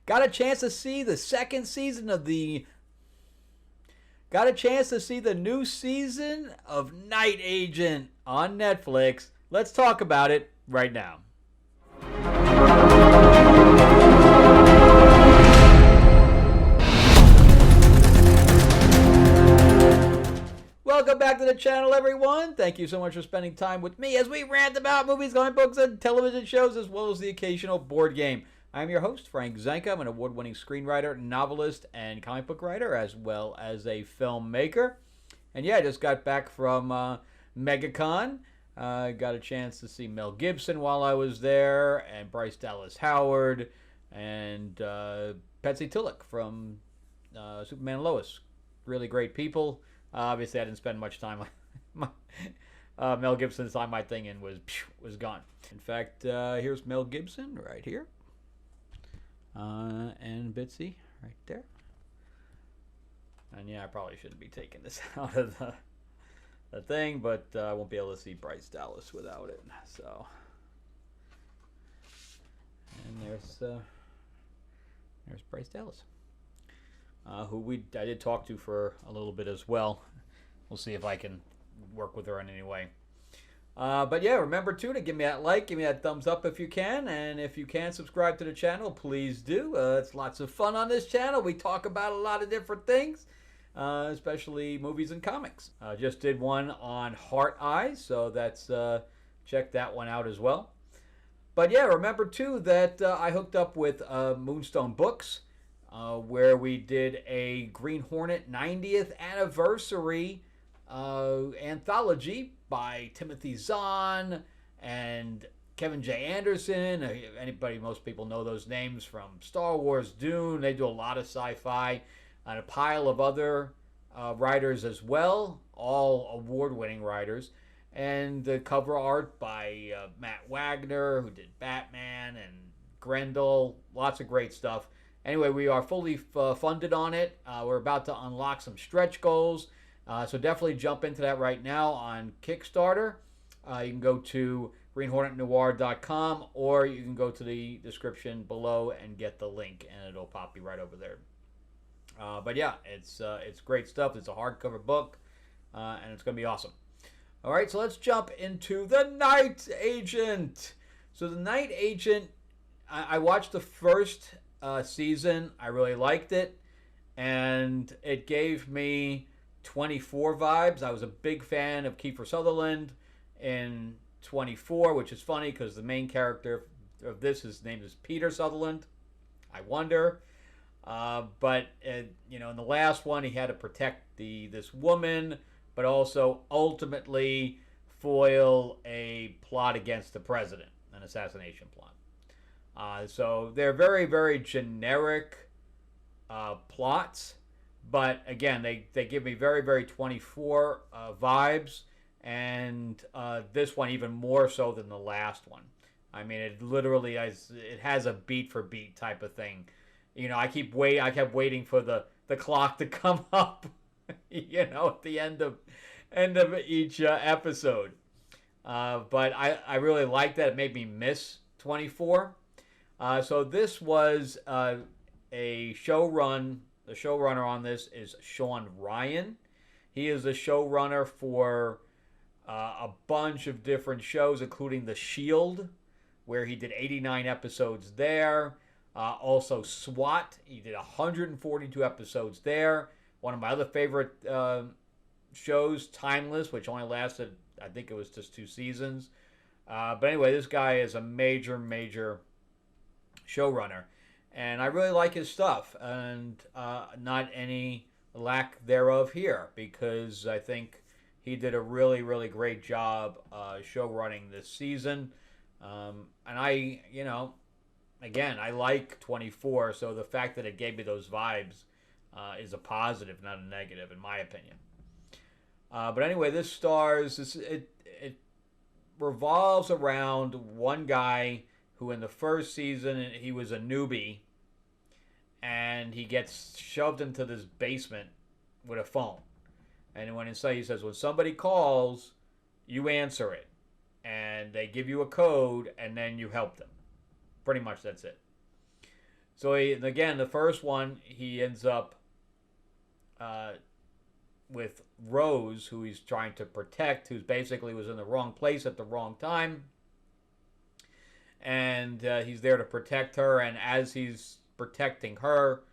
got a chance to see the second season of the. Got a chance to see the new season of Night Agent on Netflix. Let's talk about it right now. Welcome back to the channel, everyone. Thank you so much for spending time with me as we rant about movies, comic books, and television shows, as well as the occasional board game. I'm your host, Frank Zanca. I'm an award-winning screenwriter, novelist, and comic book writer, as well as a filmmaker. And yeah, I just got back from MegaCon. Got a chance to see Mel Gibson while I was there, and Bryce Dallas Howard, and Betsy Tulloch from Superman and Lois. Really great people. Obviously, I didn't spend much time. Mel Gibson signed my thing and was gone. In fact, here's Mel Gibson right here. And Bitsy right there. And yeah, I probably shouldn't be taking this out of the thing, but I won't be able to see Bryce Dallas without it. So, and there's Bryce Dallas. Who I did talk to for a little bit as well. We'll see if I can work with her in any way. But yeah, remember too to give me that like, give me that thumbs up if you can, and if you can subscribe to the channel, please do. It's lots of fun on this channel. We talk about a lot of different things, especially movies and comics. Just did one on Heart Eyes, so that's check that one out as well. But yeah, remember too that I hooked up with Moonstone Books. Where we did a Green Hornet 90th anniversary anthology by Timothy Zahn and Kevin J. Anderson. Most people know those names from Star Wars, Dune. They do a lot of sci-fi, and a pile of other writers as well, all award-winning writers. And the cover art by Matt Wagner, who did Batman and Grendel. Lots of great stuff. Anyway, we are fully funded on it. We're about to unlock some stretch goals. So definitely jump into that right now on Kickstarter. You can go to greenhornetnoir.com, or you can go to the description below and get the link, and it'll pop you right over there. But yeah, it's great stuff. It's a hardcover book, and it's going to be awesome. All right, so let's jump into The Night Agent. So The Night Agent, I watched the first season. I really liked it, and it gave me 24 vibes. I was a big fan of Keifer Sutherland in 24, which is funny because the main character of this, his name is Peter Sutherland. I wonder, but in the last one, he had to protect this woman, but also ultimately foil a plot against the president, an assassination plot. So they're very, very generic plots, but again, they give me very, very 24 vibes, and this one even more so than the last one. I mean, it literally has a beat for beat type of thing. I kept waiting for the clock to come up, at the end of each episode. But I really liked that. It made me miss 24. So this was a showrun. The showrunner on this is Sean Ryan. He is a showrunner for a bunch of different shows, including The Shield, where he did 89 episodes there. Also SWAT. He did 142 episodes there. One of my other favorite shows, Timeless, which only lasted, I think it was just 2 seasons. But anyway, this guy is a major, major showrunner, and I really like his stuff, and not any lack thereof here, because I think he did a really, really great job show running this season. And I like 24, so the fact that it gave me those vibes is a positive, not a negative, in my opinion. But anyway, this stars, it revolves around one guy who in the first season, he was a newbie, and he gets shoved into this basement with a phone. And when inside, he says, when somebody calls, you answer it. And they give you a code, and then you help them. Pretty much that's it. So again, the first one, he ends up uh, with Rose, who he's trying to protect, who's basically was in the wrong place at the wrong time, and he's there to protect her. And as he's protecting her,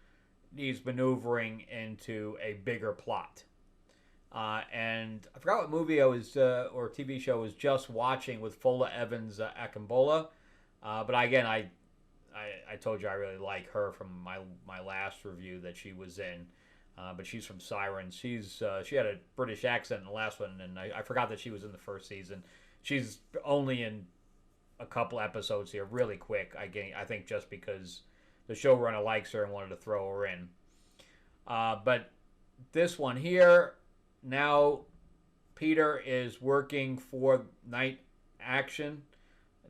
he's maneuvering into a bigger plot. And I forgot what movie I was or TV show I was just watching with Fola Evans Akambola. But again, I told you I really like her from my last review that she was in. But she's from Sirens. She had a British accent in the last one, and I forgot that she was in the first season. She's only in a couple episodes here, really quick. I think just because the showrunner likes her and wanted to throw her in. But this one here, now Peter is working for Night Action.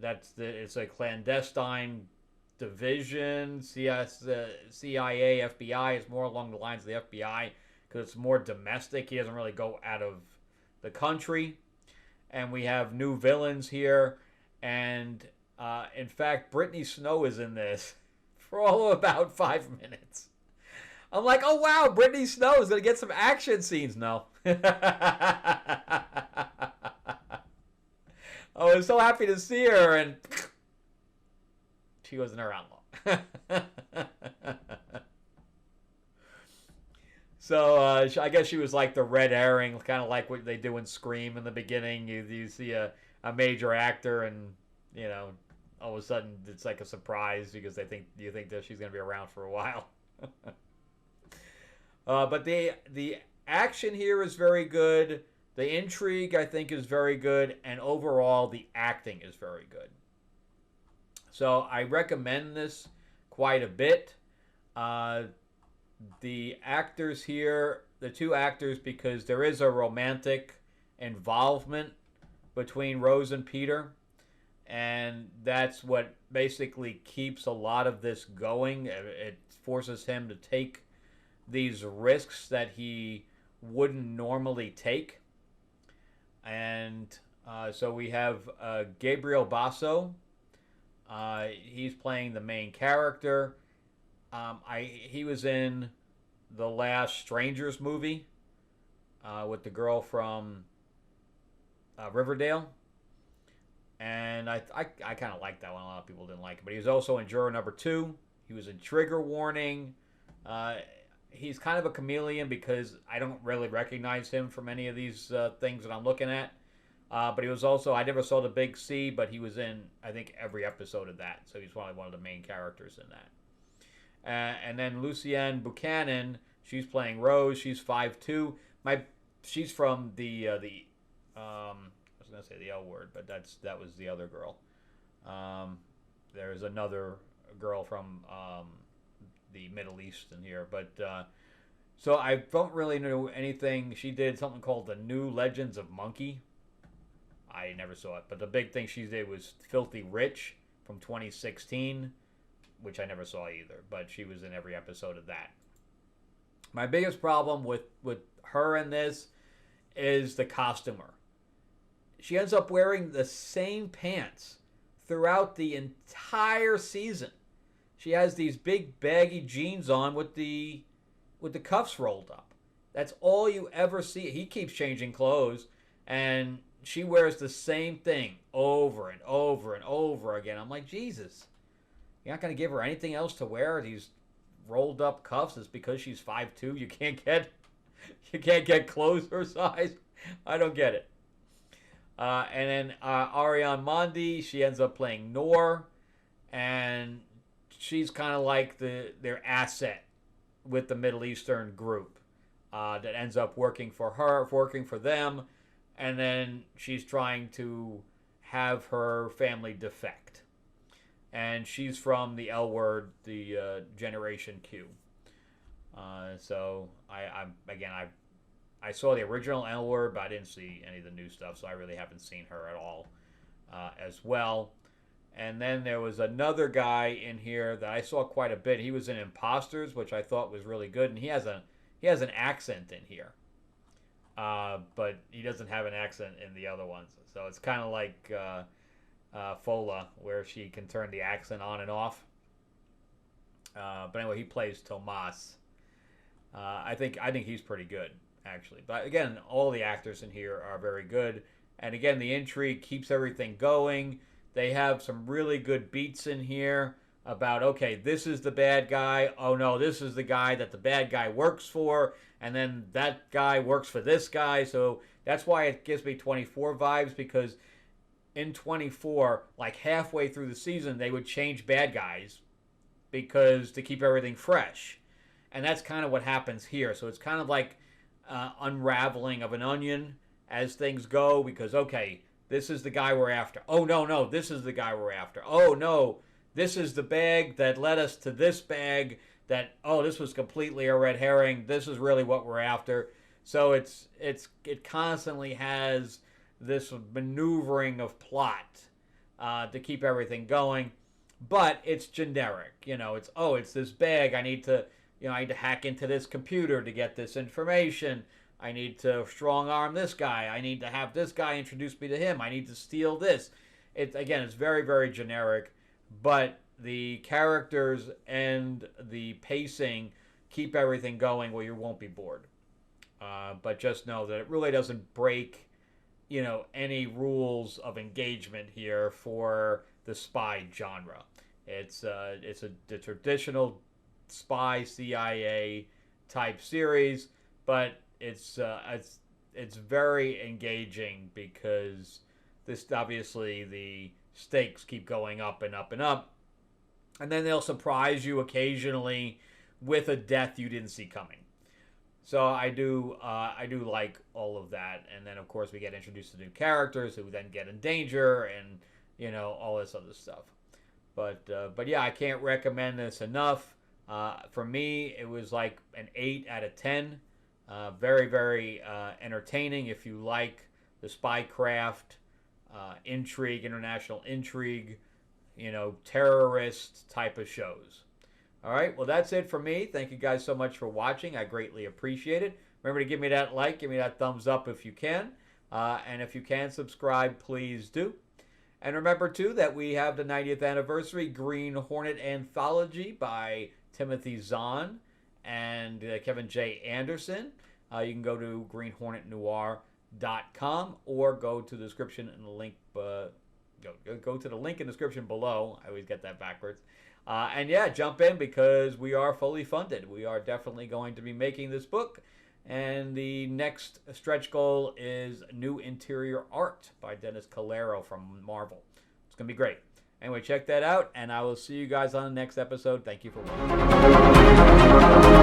It's a clandestine division, CIA, FBI. It's more along the lines of the FBI because it's more domestic. He doesn't really go out of the country. And we have new villains here. And in fact, Brittany Snow is in this for all of about 5 minutes. I'm like, oh wow, Brittany Snow is going to get some action scenes. No. I was so happy to see her, and she wasn't around long. So I guess she was like the red herring, kind of like what they do in Scream in the beginning. You see a major actor, and all of a sudden it's like a surprise because you think that she's going to be around for a while. But the action here is very good. The intrigue, I think, is very good. And overall, the acting is very good. So I recommend this quite a bit. The actors here, the two actors, because there is a romantic involvement between Rose and Peter. And that's what basically keeps a lot of this going. It forces him to take these risks that he wouldn't normally take. And so we have Gabriel Basso. He's playing the main character. He was in the last Strangers movie with the girl from Riverdale. And I kind of liked that one. A lot of people didn't like it. But he was also in Juror Number 2. He was in Trigger Warning. He's kind of a chameleon because I don't really recognize him from any of these things that I'm looking at. But he was also, I never saw The Big C, but he was in, I think, every episode of that. So he's probably one of the main characters in that. And then Lucienne Buchanan, she's playing Rose. She's 5'2". She's from I was going to say the L Word, but that was the other girl. There's another girl from the Middle East in here, but so I don't really know anything. She did something called The New Legends of Monkey. I never saw it, but the big thing she did was Filthy Rich from 2016, which I never saw either, but she was in every episode of that. My biggest problem with her in this is the costumer. She ends up wearing the same pants throughout the entire season. She has these big baggy jeans on with the cuffs rolled up. That's all you ever see. He keeps changing clothes, and she wears the same thing over and over and over again. I'm like, Jesus, you're not going to give her anything else to wear? These rolled up cuffs is because she's 5'2". You can't get clothes her size. I don't get it. And then Ariane Mondi, she ends up playing Noor, and she's kind of like their asset with the Middle Eastern group that ends up working for them, and then she's trying to have her family defect. And she's from the L Word, the Generation Q. So I saw the original L Word, but I didn't see any of the new stuff, so I really haven't seen her at all as well. And then there was another guy in here that I saw quite a bit. He was in Imposters, which I thought was really good, and he has an accent in here, but he doesn't have an accent in the other ones. So it's kind of like Fola, where she can turn the accent on and off. But anyway, he plays Tomas. I think he's pretty good, actually. But again, all the actors in here are very good. And again, the intrigue keeps everything going. They have some really good beats in here about, okay, this is the bad guy. Oh no, this is the guy that the bad guy works for. And then that guy works for this guy. So that's why it gives me 24 vibes, because in 24, like halfway through the season, they would change bad guys because to keep everything fresh. And that's kind of what happens here. So it's kind of like unraveling of an onion as things go, because, okay, this is the guy we're after. Oh, no, this is the guy we're after. Oh, no, this is the bag that led us to this bag that, oh, this was completely a red herring. This is really what we're after. So it constantly has this maneuvering of plot to keep everything going. But it's generic. It's this bag. I need to hack into this computer to get this information. I need to strong arm this guy. I need to have this guy introduce me to him. I need to steal this. It's very, very generic, but the characters and the pacing keep everything going where you won't be bored. But just know that it really doesn't break, any rules of engagement here for the spy genre. It's the traditional spy CIA type series, but it's very engaging because this obviously the stakes keep going up and up and up, and then they'll surprise you occasionally with a death you didn't see coming. So I do like all of that, and then of course we get introduced to new characters who then get in danger, and all this other stuff. But yeah, I can't recommend this enough. For me, it was like an 8 out of 10. Very, very entertaining if you like the spycraft, intrigue, international intrigue, terrorist type of shows. All right, well, that's it for me. Thank you guys so much for watching. I greatly appreciate it. Remember to give me that like, give me that thumbs up if you can. And if you can subscribe, please do. And remember, too, that we have the 90th anniversary Green Hornet Anthology by Timothy Zahn and Kevin J. Anderson. You can go to greenhornetnoir.com or go to the description in the link. Go to the link in the description below. I always get that backwards. And yeah, jump in because we are fully funded. We are definitely going to be making this book. And the next stretch goal is new interior art by Dennis Calero from Marvel. It's going to be great. Anyway, check that out, and I will see you guys on the next episode. Thank you for watching.